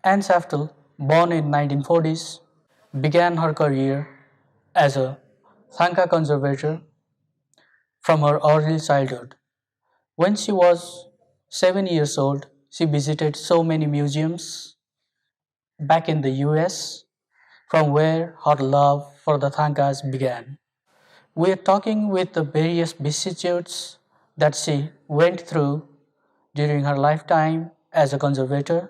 Anne Shaftel, born in 1940s, began her career as a Thangka conservator from her early childhood. When she was 7 years old, she visited so many museums back in the US, from where her love for the Thangkas began. We are talking with the various vicissitudes that she went through during her lifetime as a conservator.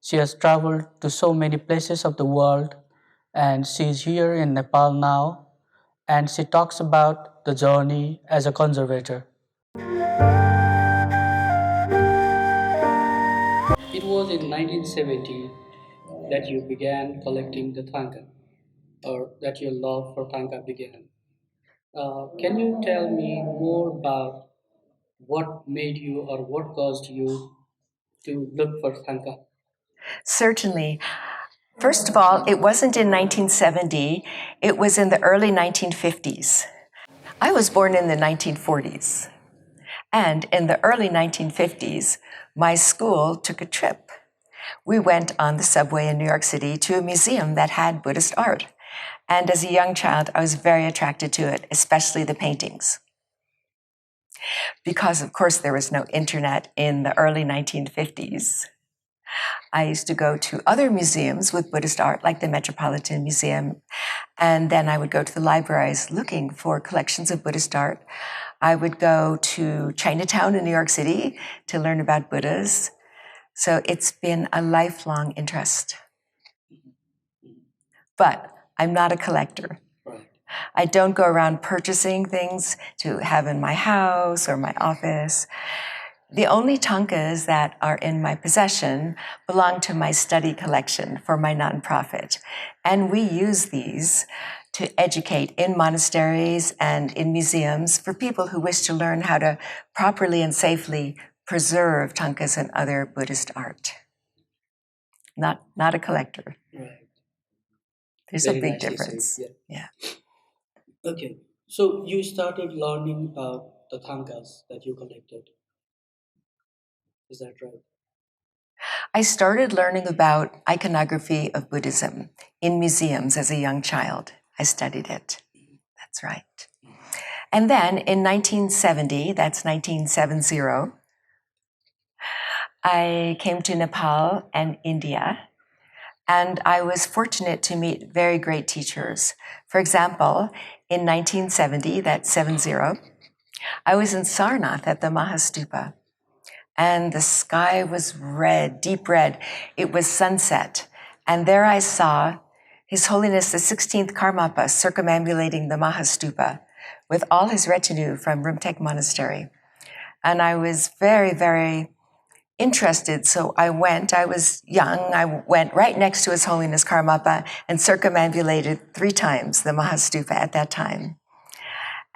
She has traveled to so many places of the world, and she is here in Nepal now, and she talks about the journey as a conservator. It was in 1970 that you began collecting the Thangka, or that your love for Thangka began. Can you tell me more about what made you or what caused you to look for Thangka? Certainly. First of all, it wasn't in 1970, it was in the early 1950s. I was born in the 1940s, and in the early 1950s, my school took a trip. We went on the subway in New York City to a museum that had Buddhist art. And as a young child, I was very attracted to it, especially the paintings. Because, of course, there was no internet in the early 1950s. I used to go to other museums with Buddhist art, like the Metropolitan Museum, and then I would go to the libraries looking for collections of Buddhist art. I would go to Chinatown in New York City to learn about Buddhas. So it's been a lifelong interest. But I'm not a collector. I don't go around purchasing things to have in my house or my office. The only thangkas that are in my possession belong to my study collection for my nonprofit. And we use these to educate in monasteries and in museums for people who wish to learn how to properly and safely preserve thangkas and other Buddhist art. Not a collector. Right. There's Very a big nicely said, difference. yeah. Yeah. Okay, so you started learning about the Thangkas that you collected. Is that right? I started learning about iconography of Buddhism in museums as a young child. I studied it. That's right. And then in 1970, that's 1970, I came to Nepal and India, and I was fortunate to meet very great teachers. For example, in 1970, that's 70, I was in Sarnath at the Mahastupa, and the sky was red, deep red. It was sunset, and there I saw His Holiness the 16th Karmapa circumambulating the Mahastupa with all his retinue from Rumtek Monastery. And I was very, very interested, so I went. I was young. I went right next to His Holiness Karmapa and circumambulated 3 times the Mahastupa at that time.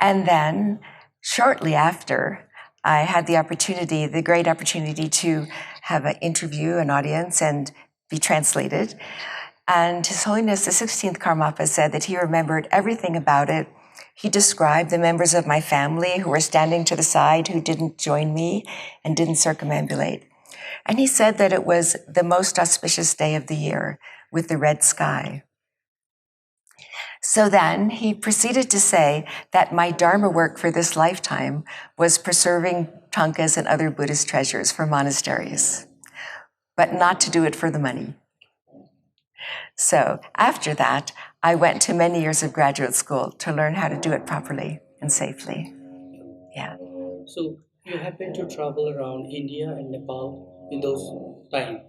And then, shortly after, I had the great opportunity to have an interview, an audience, and be translated. And His Holiness the 16th Karmapa said that he remembered everything about it. He described the members of my family who were standing to the side who didn't join me and didn't circumambulate. And he said that it was the most auspicious day of the year with the red sky. So then he proceeded to say that my dharma work for this lifetime was preserving thangkas and other Buddhist treasures for monasteries, but not to do it for the money. So after that, I went to many years of graduate school to learn how to do it properly and safely. Yeah. So you happened to travel around India and Nepal in those time,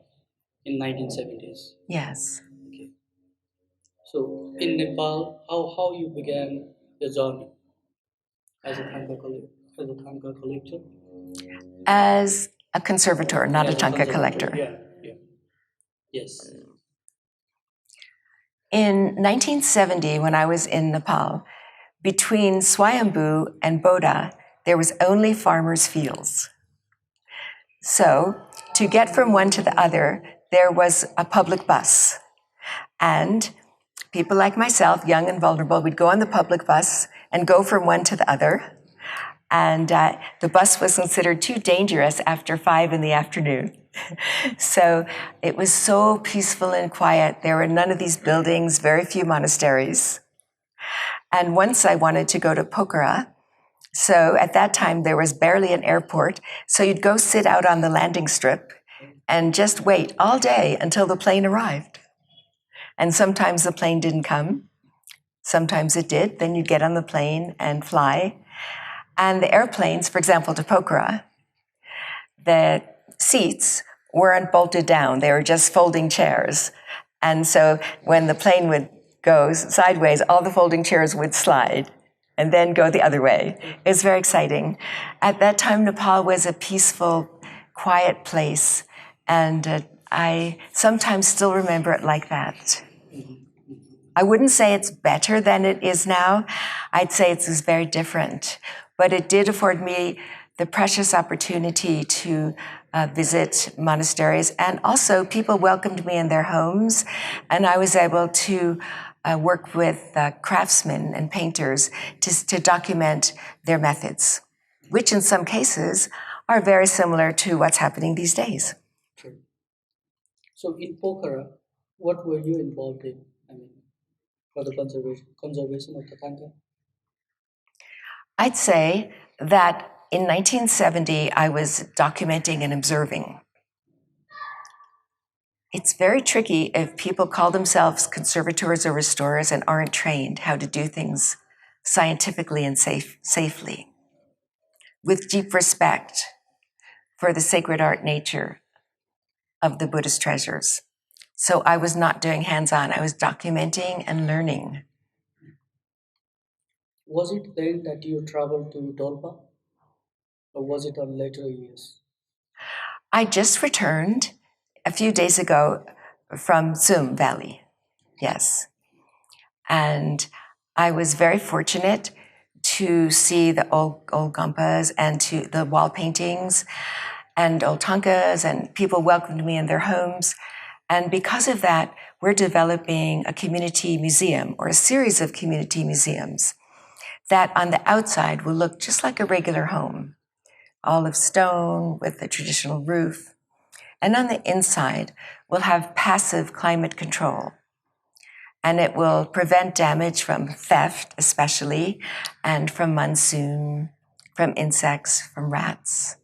in 1970s. Yes. Okay. So in Nepal, how you began your journey as a Thangka collector? As a conservator, not a As thangka conservator, collector. yeah. Yes. In 1970, when I was in Nepal, between Swayambhu and Bodha, there was only farmers' fields. So to get from one to the other, there was a public bus. And people like myself, young and vulnerable, would go on the public bus and go from one to the other. And the bus was considered too dangerous after 5 in the afternoon. So it was so peaceful and quiet. There were none of these buildings, very few monasteries. And once I wanted to go to Pokhara. So at that time, there was barely an airport. So you'd go sit out on the landing strip and just wait all day until the plane arrived. And sometimes the plane didn't come. Sometimes it did. Then you'd get on the plane and fly. And the airplanes, for example, to Pokhara, the seats weren't bolted down. They were just folding chairs. And so when the plane would go sideways, all the folding chairs would slide and then go the other way. It was very exciting. At that time, Nepal was a peaceful, quiet place, and I sometimes still remember it like that. I wouldn't say it's better than it is now. I'd say it's very different. But it did afford me the precious opportunity to visit monasteries, and also people welcomed me in their homes, and I was able to work with craftsmen and painters to document their methods, which in some cases are very similar to what's happening these days. True. So in Pokhara, what were you involved in? I mean, for the conservation of the Thangka? I'd say that in 1970, I was documenting and observing. It's very tricky if people call themselves conservators or restorers and aren't trained how to do things scientifically and safely, with deep respect for the sacred art nature of the Buddhist treasures. So I was not doing hands-on, I was documenting and learning. Was it then that you traveled to Dolpa, or was it on later years? I just returned a few days ago from Zoom Valley, yes. And I was very fortunate to see the old gampas and to the wall paintings and old thangkas, and people welcomed me in their homes. And because of that, we're developing a community museum, or a series of community museums that on the outside will look just like a regular home, all of stone with a traditional roof. And on the inside, we'll have passive climate control. And it will prevent damage from theft, especially, and from monsoon, from insects, from rats.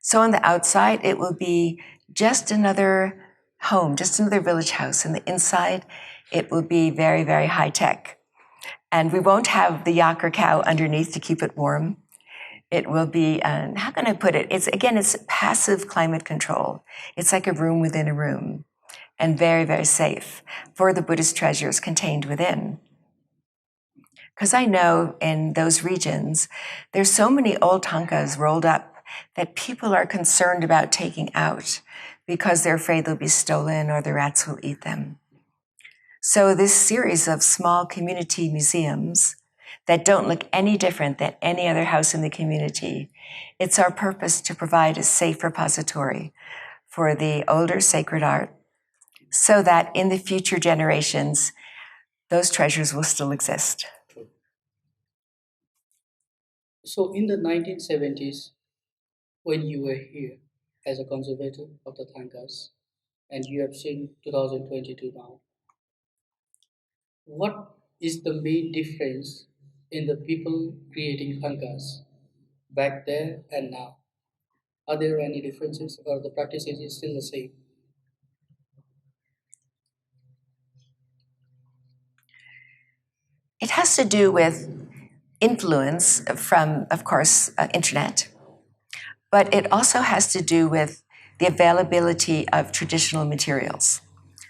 So on the outside, it will be just another home, just another village house. And the inside, it will be very, very high tech. And we won't have the yak or cow underneath to keep it warm. It will be, how can I put it? It's passive climate control. It's like a room within a room, and very, very safe for the Buddhist treasures contained within. Because I know in those regions, there's so many old thangkas rolled up that people are concerned about taking out because they're afraid they'll be stolen or the rats will eat them. So this series of small community museums that don't look any different than any other house in the community, it's our purpose to provide a safe repository for the older sacred art so that in the future generations, those treasures will still exist. So in the 1970s, when you were here as a conservator of the Thangkas, and you have seen 2022 now, what is the main difference in the people creating Thangkas back there and now? Are there any differences, or the practice is still the same? It has to do with influence from, of course, internet, but it also has to do with the availability of traditional materials.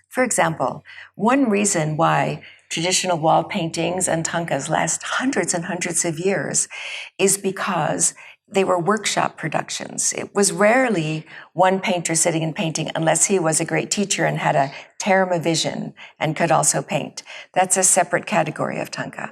For example, one reason why traditional wall paintings and thangkas last hundreds and hundreds of years is because they were workshop productions. It was rarely one painter sitting and painting unless he was a great teacher and had a terma vision and could also paint. That's a separate category of thangka.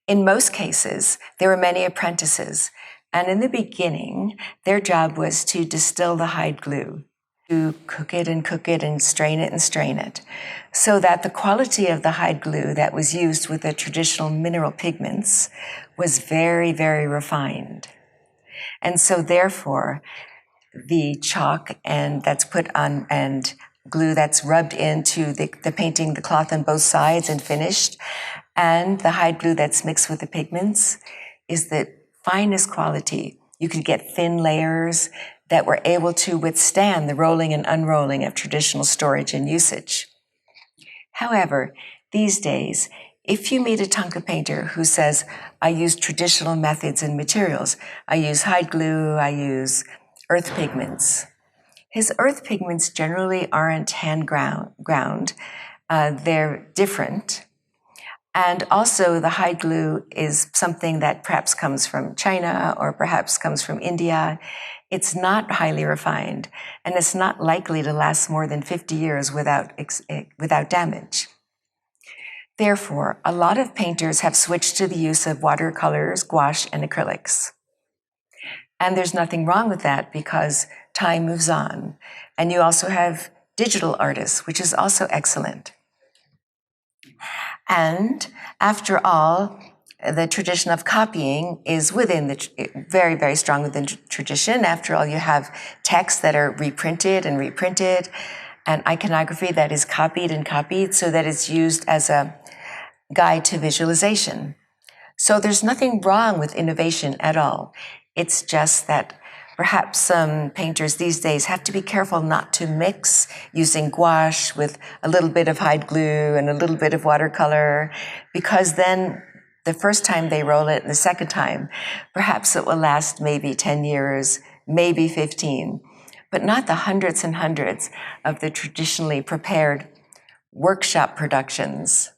In most cases, there were many apprentices, and in the beginning, their job was to distill the hide glue. to cook it and strain it, so that the quality of the hide glue that was used with the traditional mineral pigments was very, very refined. And so therefore, the chalk and that's put on and glue that's rubbed into the painting, the cloth on both sides and finished, and the hide glue that's mixed with the pigments is the finest quality. You could get thin layers that were able to withstand the rolling and unrolling of traditional storage and usage. However, these days, if you meet a Thangka painter who says, I use traditional methods and materials, I use hide glue, I use earth pigments, his earth pigments generally aren't hand ground. They're different. And also, the hide glue is something that perhaps comes from China or perhaps comes from India. It's not highly refined, and it's not likely to last more than 50 years without damage. Therefore, a lot of painters have switched to the use of watercolors, gouache, and acrylics. And there's nothing wrong with that because time moves on. And you also have digital artists, which is also excellent. And after all, the tradition of copying is within very, very strong within tradition. After all, you have texts that are reprinted and reprinted, and iconography that is copied and copied so that it's used as a guide to visualization. So there's nothing wrong with innovation at all. It's just that perhaps some painters these days have to be careful not to mix using gouache with a little bit of hide glue and a little bit of watercolor, because then the first time they roll it and the second time, perhaps it will last maybe 10 years, maybe 15, but not the hundreds and hundreds of the traditionally prepared workshop productions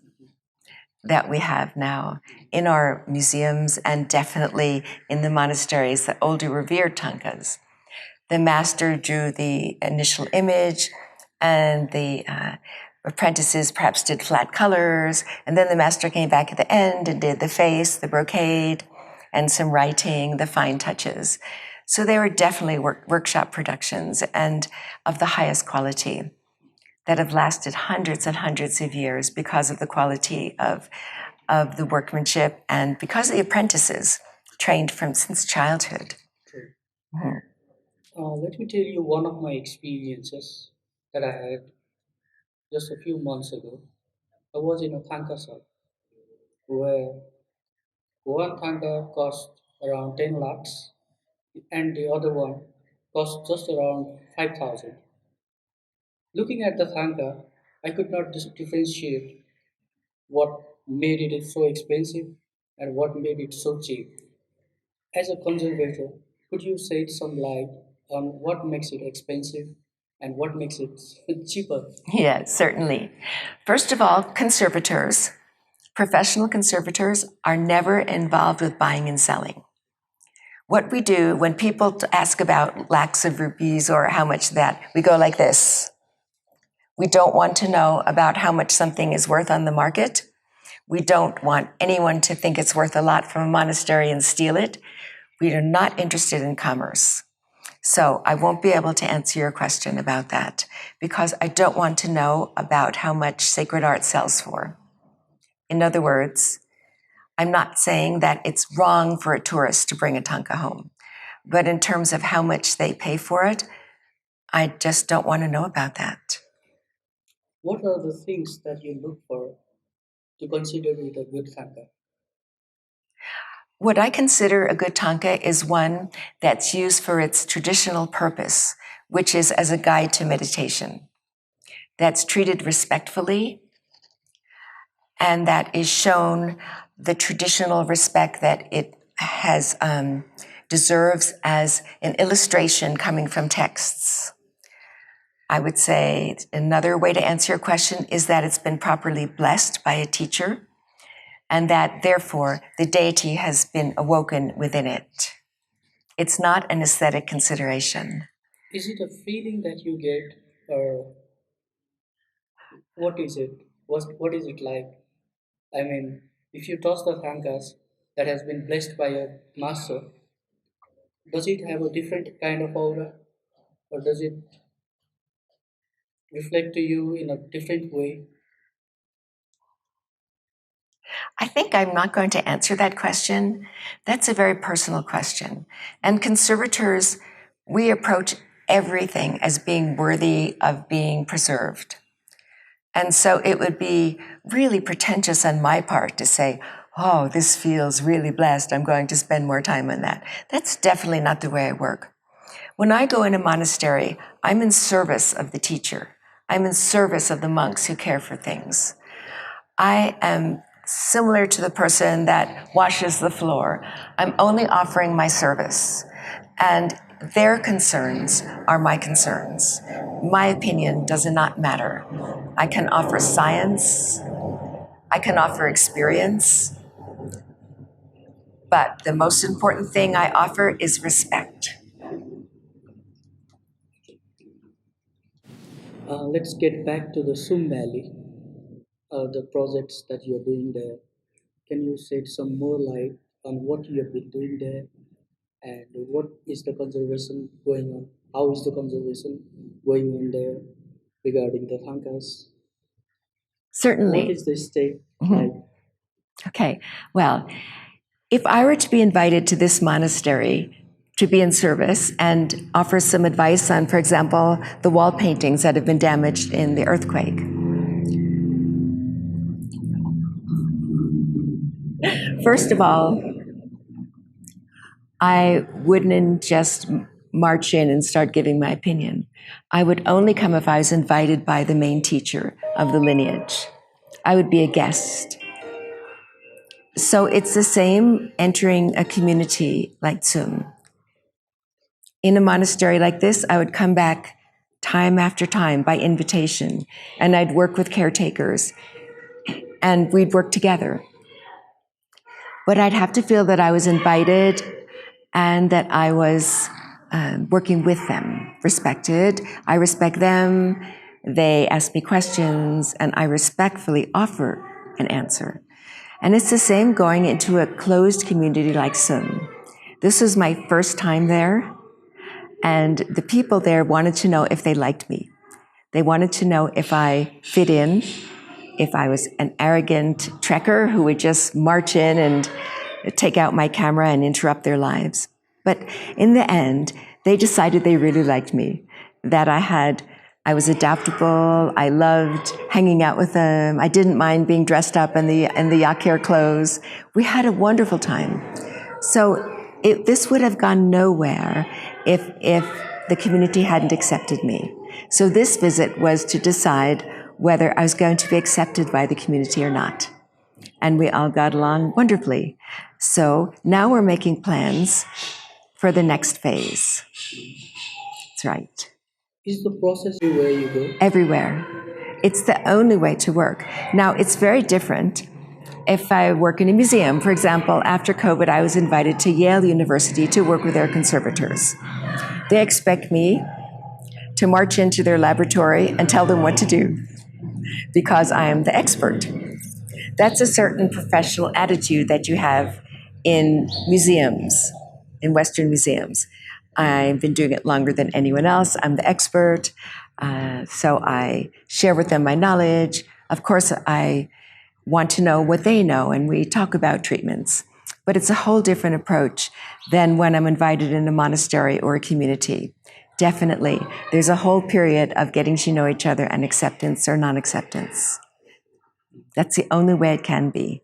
that we have now in our museums and definitely in the monasteries, the older revered thangkas. The master drew the initial image, and the apprentices perhaps did flat colors, and then the master came back at the end and did the face, the brocade, and some writing, the fine touches. So they were definitely workshop productions and of the highest quality that have lasted hundreds and hundreds of years because of the quality of the workmanship and because of the apprentices trained from since childhood. True. Mhm. Let me tell you one of my experiences that I had just a few months ago. I was in a Thangka shop where one Thangka cost around 10 lakhs and the other one cost just around 5,000. Looking at the Thangka, I could not differentiate what made it so expensive and what made it so cheap. As a conservator, could you shed some light on what makes it expensive and what makes it cheaper? Yes, certainly. First of all, conservators, professional conservators, are never involved with buying and selling. What we do when people ask about lakhs of rupees or how much that, we go like this. We don't want to know about how much something is worth on the market. We don't want anyone to think it's worth a lot from a monastery and steal it. We are not interested in commerce. So I won't be able to answer your question about that because I don't want to know about how much sacred art sells for. In other words, I'm not saying that it's wrong for a tourist to bring a thangka home, but in terms of how much they pay for it, I just don't want to know about that. What are the things that you look for to consider it a good Thangka? What I consider a good thangka is one that's used for its traditional purpose, which is as a guide to meditation, that's treated respectfully, and that is shown the traditional respect that it has deserves as an illustration coming from texts. I would say another way to answer your question is that it's been properly blessed by a teacher, and that therefore the deity has been awoken within it. It's not an aesthetic consideration. Is it a feeling that you get, or what is it? What is it like? I mean, if you toss the Thangkas that has been blessed by a master, does it have a different kind of aura, or does it? reflect to you in a different way? I think I'm not going to answer that question. That's a very personal question. And conservators, we approach everything as being worthy of being preserved. And so it would be really pretentious on my part to say, oh, this feels really blessed. I'm going to spend more time on that. That's definitely not the way I work. When I go in a monastery, I'm in service of the teacher. I'm in service of the monks who care for things. I am similar to the person that washes the floor. I'm only offering my service. And their concerns are my concerns. My opinion does not matter. I can offer science, I can offer experience, but the most important thing I offer is respect. Let's get back to the Sum Valley, the projects that you're doing there. Can you shed some more light on what you have been doing there and what is the conservation going on? How is the conservation going on there regarding the thangkas? What Certainly. is the state Mhm. like? Okay, well, if I were to be invited to this monastery to be in service and offer some advice on, for example, the wall paintings that have been damaged in the earthquake, first of all, I wouldn't just march in and start giving my opinion. I would only come if I was invited by the main teacher of the lineage. I would be a guest. So it's the same entering a community like Tsum. In a monastery like this, I would come back time after time by invitation, and I'd work with caretakers, and we'd work together. But I'd have to feel that I was invited and that I was working with them, respected. I respect them. They ask me questions, and I respectfully offer an answer. And it's the same going into a closed community like Sun. This was my first time there, and the people there wanted to know if they liked me. They wanted to know if I fit in, if I was an arrogant trekker who would just march in and take out my camera and interrupt their lives. But in the end, they decided they really liked me, that I was adaptable, I loved hanging out with them, I didn't mind being dressed up in the yakir clothes. We had a wonderful time. So this would have gone nowhere if the community hadn't accepted me. So this visit was to decide whether I was going to be accepted by the community or not. And we all got along wonderfully. So now we're making plans for the next phase. That's right. Is the process where you go? Everywhere. It's the only way to work. Now, it's very different if I work in a museum. For example, after COVID, I was invited to Yale University to work with their conservators. They expect me to march into their laboratory and tell them what to do because I am the expert. That's a certain professional attitude that you have in museums, in Western museums. I've been doing it longer than anyone else. I'm the expert. So I share with them my knowledge. Of course, I want to know what they know, and we talk about treatments. But it's a whole different approach than when I'm invited in a monastery or a community. Definitely, there's a whole period of getting to know each other and acceptance or non-acceptance. That's the only way it can be.